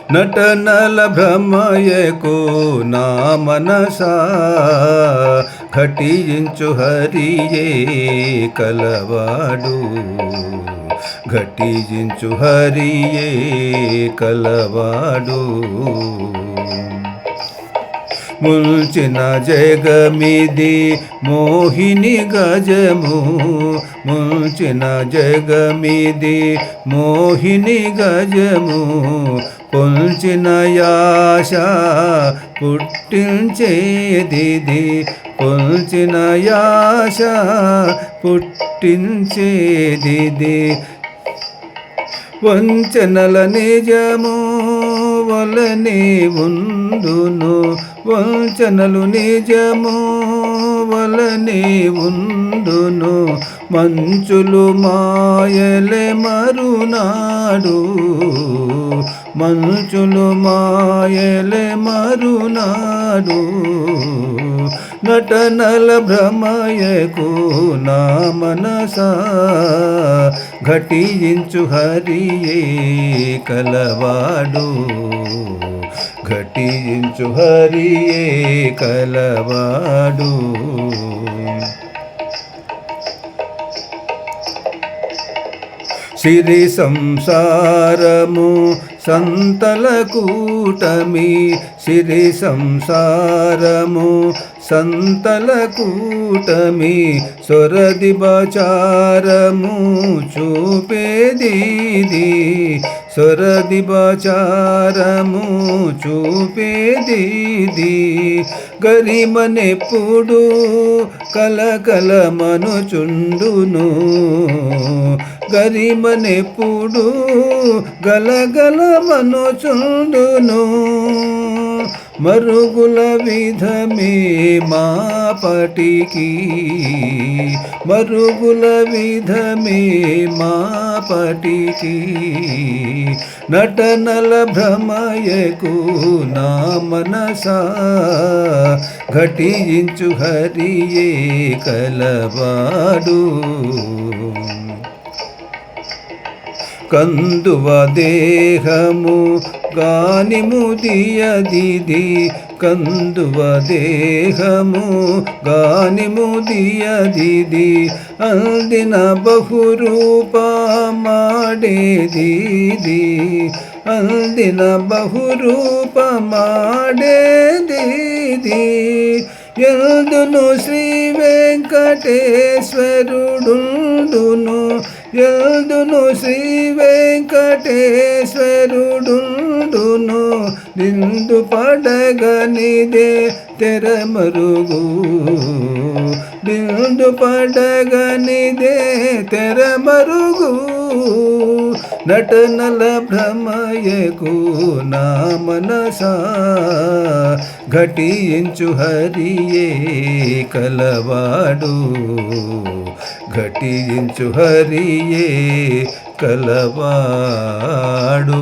నటనల భ్రమయకు నా మనసా ఘటించు హరియే కలవాడు ఘటించు హరియే కలవాడు ముంచిన జగమిది మోహిని గజము ముంచిన జగమిది మోహిని గజము పొంచిన యాశ పుట్టించేది పొంచిన యాశ పుట్టించేది వంచనల నిజము వలనే ఉండును వంచనలు నిజము వలనే ఉండును మంచులు మాయలే మరునాడు మంచులు మాయలే మరునాడు నటనల భ్రమయకు నా మనసా ఘటించు హరియే కలవాడు ఘటించు హరియే కలవాడు సిరి సంసారము సంతల కూటమి సిరి సంసారము సంతల కూటమి సొరది బచారము చూపేది సొరది బచారము చూపేది గరిమనెప్పుడు కలకల మనుచుండును గరిమనెప్పుడు గలగల మనుచుండును మరుగుల విధమే మాపటికి మరుగుల విధమే మాపటికి నటనల భ్రమయకు నా మనసా ఘటించు హరియే కలవాడు కందువ దేహము గాని ముదియదిది కందువ దేహము గాని ముదియదిది అందిన బహురూప మాడేది అందిన బహురూప మాడేది ఎల్దును శ్రీ వెంకటేశ్వరుడుండును ఎల్దును శ్రీ వెంకటేశ్వరుడుండును నిందు పడగనిదే తెరమరుగు నిందు పడగనిదే తెరమరుగు నటనల భ్రమయకు నా మనసా ఘటించు హరియే కలవాడు ఘటించు హరియే కలవాడు